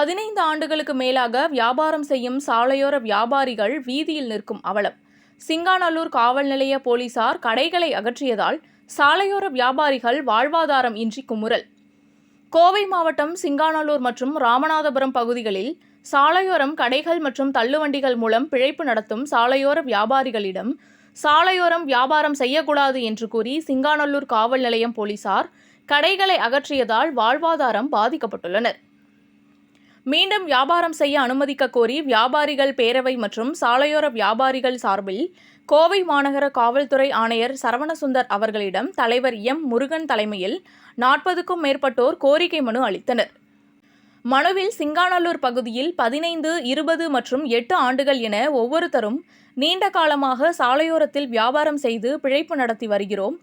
15 ஆண்டுகளுக்கு மேலாக வியாபாரம் செய்யும் சாலையோர வியாபாரிகள் வீதியில் நிற்கும் அவலம். சிங்காநல்லூர் காவல் நிலைய போலீசார் கடைகளை அகற்றியதால் சாலையோர வியாபாரிகள் வாழ்வாதாரம் இன்றி குமுறல். கோவை மாவட்டம் சிங்காநல்லூர் மற்றும் ராமநாதபுரம் பகுதிகளில் சாலையோரம் கடைகள் மற்றும் தள்ளுவண்டிகள் மூலம் பிழைப்பு நடத்தும் சாலையோர வியாபாரிகளிடம் சாலையோரம் வியாபாரம் செய்யக்கூடாது என்று கூறி சிங்காநல்லூர் காவல் நிலையம் போலீசார் கடைகளை அகற்றியதால் வாழ்வாதாரம் பாதிக்கப்பட்டுள்ளனர். மீண்டும் வியாபாரம் செய்ய அனுமதிக்க கோரி வியாபாரிகள் பேரவை மற்றும் சாலையோர வியாபாரிகள் சார்பில் கோவை மாநகர காவல்துறை ஆணையர் சரவணசுந்தர் அவர்களிடம் தலைவர் எம். முருகன் தலைமையில் 40க்கும் மேற்பட்டோர் கோரிக்கை மனு அளித்தனர். மனுவில் சிங்காநல்லூர் பகுதியில் 15, 20 மற்றும் 8 ஆண்டுகள் என ஒவ்வொருத்தரும் நீண்ட காலமாக சாலையோரத்தில் வியாபாரம் செய்து பிழைப்பு நடத்தி வருகிறோம்.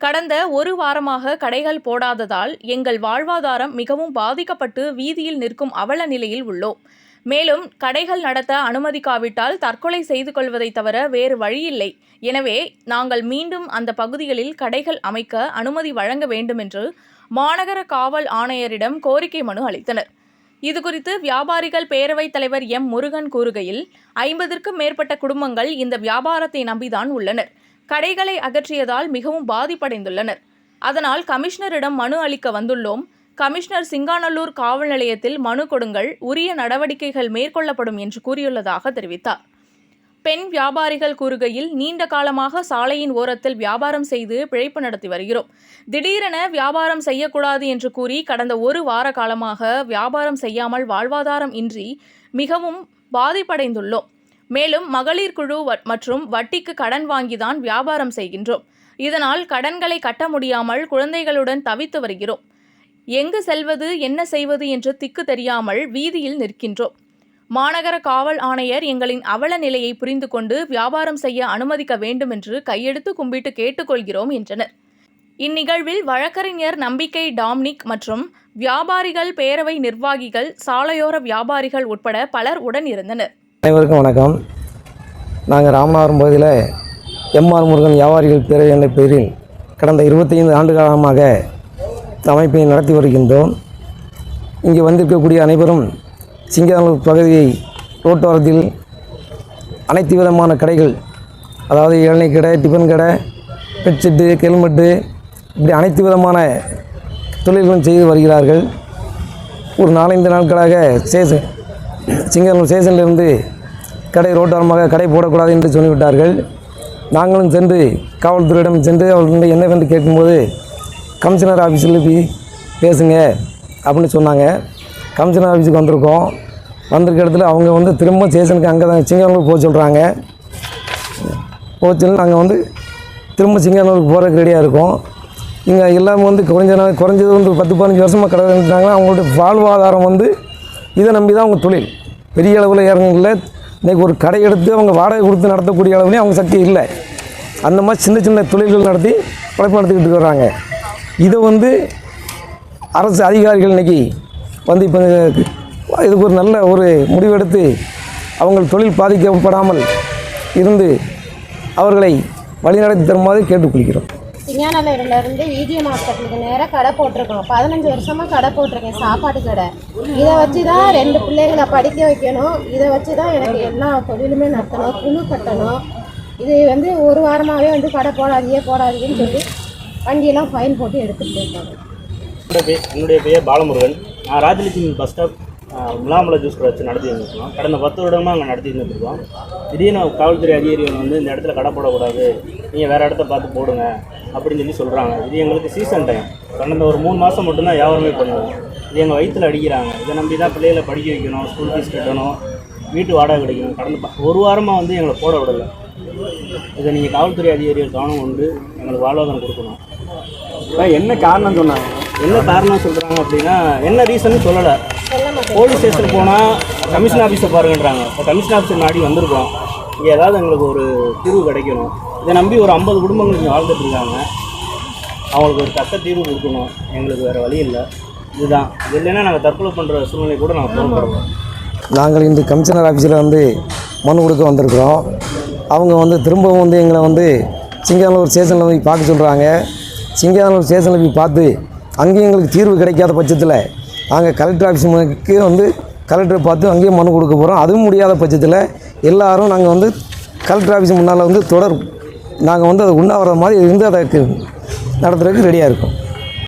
கடந்த ஒரு வாரமாக கடைகள் போடாததால் எங்கள் வாழ்வாதாரம் மிகவும் பாதிக்கப்பட்டு வீதியில் நிற்கும் அவல நிலையில் உள்ளோம். மேலும் கடைகள் நடத்த அனுமதிக்காவிட்டால் தற்கொலை செய்து கொள்வதை தவிர வேறு வழியில்லை. எனவே நாங்கள் மீண்டும் அந்த பகுதிகளில் கடைகள் அமைக்க அனுமதி வழங்க வேண்டும் என்று மாநகர காவல் ஆணையரிடம் கோரிக்கை மனு அளித்தனர். இதுகுறித்து வியாபாரிகள் பேரவைத் தலைவர் எம். முருகன் கூறுகையில் 50க்கும் மேற்பட்ட குடும்பங்கள் இந்த வியாபாரத்தை நம்பிதான் உள்ளனர். கடைகளை அகற்றியதால் மிகவும் பாதிப்படைந்துள்ளனர். அதனால் கமிஷனரிடம் மனு அளிக்க வந்துள்ளோம். கமிஷனர் சிங்காநல்லூர் காவல் நிலையத்தில் மனு கொடுங்கள், உரிய நடவடிக்கைகள் மேற்கொள்ளப்படும் என்று கூறியுள்ளதாக தெரிவித்தார். பெண் வியாபாரிகள் கூறுகையில் நீண்ட காலமாக சாலையின் ஓரத்தில் வியாபாரம் செய்து பிழைப்பு நடத்தி வருகிறோம். திடீரென வியாபாரம் செய்யக்கூடாது என்று கூறி கடந்த ஒரு வார காலமாக வியாபாரம் செய்யாமல் வாழ்வாதாரம் இன்றி மிகவும் பாதிப்படைந்துள்ளோம். மேலும் மகளிர் குழு மற்றும் வட்டிக்கு கடன் வாங்கிதான் வியாபாரம் செய்கின்றோம். இதனால் கடன்களை கட்ட முடியாமல் குழந்தைகளுடன் தவித்து வருகிறோம். எங்கு செல்வது என்ன செய்வது என்று திக்கு தெரியாமல் வீதியில் நிற்கின்றோம். மாநகர காவல் ஆணையர் எங்களின் அவல நிலையை புரிந்து கொண்டு வியாபாரம் செய்ய அனுமதிக்க வேண்டும் என்று கையெடுத்து கும்பிட்டு கேட்டுக்கொள்கிறோம் என்றனர். இந்நிகழ்வில் வழக்கறிஞர் நம்பிக்கை டாம்னிக் மற்றும் வியாபாரிகள் பேரவை நிர்வாகிகள், சாலையோர வியாபாரிகள் உட்பட பலர் உடன் இருந்தனர். அனைவருக்கும் வணக்கம். நாங்கள் ராமநாதபுரம் பகுதியில் எம்.ஆர். முருகன் வியாபாரிகள் பேரவை என்ற பெயரில் கடந்த 25 ஆண்டு காலமாக அமைப்பை நடத்தி வருகின்றோம். இங்கே வந்திருக்கக்கூடிய அனைவரும் சிங்காநல்லூர் பகுதியை ரோட்டோரத்தில் அனைத்து விதமான கடைகள், அதாவது இளநீர் கடை, டிஃபன் கடை, பெட்ஷீட்டு, ஹெல்மெட்டு, இப்படி அனைத்து விதமான தொழில்களும் செய்து வருகிறார்கள். ஒரு 4-5 நாட்களாக சிங்காநல்லூர் ஸ்டேஷனிலிருந்து கடை ரோட்டோரமாக கடை போடக்கூடாது என்று சொல்லிவிட்டார்கள். நாங்களும் சென்று காவல்துறையிடம் சென்று அவர்கள் என்னவென்று கேட்கும்போது கமிஷனர் ஆஃபீஸில் போய் பேசுங்க அப்படின்னு சொன்னாங்க. கமிஷனர் ஆஃபீஸுக்கு வந்திருக்கோம். வந்திருக்க இடத்துல அவங்க திரும்ப ஸ்டேஷனுக்கு அங்கே தான் சிங்காநல்லூர் போக சொல்கிறாங்க. போச்சு நாங்கள் திரும்ப சிங்காநல்லூருக்கு போகிறதுக்கு ரெடியாக இருக்கோம். இங்கே எல்லாமே குறைஞ்சது 10-15 வருஷமாக கடை இருந்துட்டாங்கன்னா அவங்களுடைய வாழ்வாதாரம் இதை நம்பி தான் அவங்க தொழில் பெரிய அளவில் இறங்கல. இன்றைக்கி ஒரு கடை எடுத்து அவங்க வாடகை கொடுத்து நடத்தக்கூடிய அளவுலேயும் அவங்க சக்தி இல்லை. அந்த மாதிரி சின்ன சின்ன தொழில்கள் நடத்தி பழப்பு நடத்திக்கிட்டு வர்றாங்க. இதை அரசு அதிகாரிகள் இன்றைக்கி இப்போ இதுக்கு ஒரு நல்ல ஒரு முடிவெடுத்து அவங்க தொழில் பாதிக்கப்படாமல் இருந்து அவர்களை வழிநடத்தி தருமாறு கேட்டுக்கொள்கிறோம். சிங்காநல்லூர்லேருந்து விஜிஎம் ஹாஸ்பிட்டலுக்கு நேராக கடை போட்டிருக்கோம். 15 வருஷமாக கடை போட்டிருக்கேன், சாப்பாட்டு கடை. இதை வச்சு தான் 2 பிள்ளைங்களை படிக்க வைக்கணும். இதை வச்சு தான் எனக்கு எல்லா தொழிலுமே நடத்தணும், குழு கட்டணும். இது ஒரு வாரமாகவே கடை போடாதீங்கன்னு சொல்லி வண்டியெல்லாம் ஃபைன் போட்டு எடுத்துகிட்டு போயிருக்காங்க. என்னுடைய பெயர் பாலமுருகன். நான் ராஜலட்சுமி பஸ் ஸ்டாப் முலாமலை ஜூஸ் கடை வச்சு நடத்தி வந்துருக்கோம். கடந்த 10 வருடமாக அங்கே நடத்தி வந்துருக்கோம். திடீர்னு காவல்துறை அதிகாரிகள் இந்த இடத்துல கடை போடக்கூடாது, நீங்கள் வேறு இடத்த பார்த்து போடுங்க அப்படின்னு சொல்கிறாங்க. இது எங்களுக்கு சீசன் டைம். கடந்த ஒரு 3 மாதம் மட்டும்தான் வியாபாரமே பண்ணுவோம். இது எங்கள் வயிற்றில் அடிக்கிறாங்க. இதை நம்பி தான் பிள்ளைகளை படிக்க வைக்கணும், ஸ்கூல் ஃபீஸ் கட்டணும், வீட்டு வாடகை கிடைக்கணும். கடந்த ஒரு வாரமாக எங்களை போட விடலை. இதை நீங்கள் காவல்துறை அதிகாரிகள் கவனம் கொண்டு எங்களுக்கு வாழ்வாதாரம் கொடுக்கணும். என்ன காரணம் சொன்னாங்க, என்ன காரணம் சொல்கிறாங்க அப்படின்னா என்ன ரீசன்னு சொல்லலை. போலீஸ் ஸ்டேஷன் போனால் கமிஷன் ஆஃபீஸை பாருங்கன்றாங்க. இப்போ கமிஷன் ஆஃபீஸர் நாடி வந்திருக்கோம். இங்கே ஏதாவது எங்களுக்கு ஒரு தீர்வு கிடைக்கணும். இதை நம்பி ஒரு 50 குடும்பங்கள் இங்கே வாழ்ந்துட்டு இருக்காங்க. அவங்களுக்கு ஒரு தக்க தீர்வு கொடுக்கணும். எங்களுக்கு வேறு வழி இல்லை. இதுதான். இது இல்லைன்னா நாங்கள் தற்கொலை பண்ணுற சூழ்நிலை கூட நாங்கள் போகிறோம். நாங்கள் இன்று கமிஷனர் ஆஃபீஸில் மனு கொடுக்க வந்திருக்கிறோம். அவங்க திரும்பவும் எங்களை சிங்காநல்லூர் ஸ்டேஷனில் போய் பார்க்க சொல்கிறாங்க. சிங்காநல்லூர் ஸ்டேஷனில் போய் பார்த்து அங்கேயும் எங்களுக்கு தீர்வு கிடைக்காத பட்சத்தில் நாங்கள் கலெக்டர் ஆஃபீஸுக்கு கலெக்டரை பார்த்து அங்கேயே மனு கொடுக்க போகிறோம். அதுவும் முடியாத பட்சத்தில் எல்லாரும் நாங்கள் வந்து கலெக்டர் ஆஃபீஸ் முன்னால் வந்து நாங்கள் வந்து அதை உண்ணாவிரத மாதிரி இருந்து அதை நடத்துறதுக்கு ரெடியாக இருக்கோம்.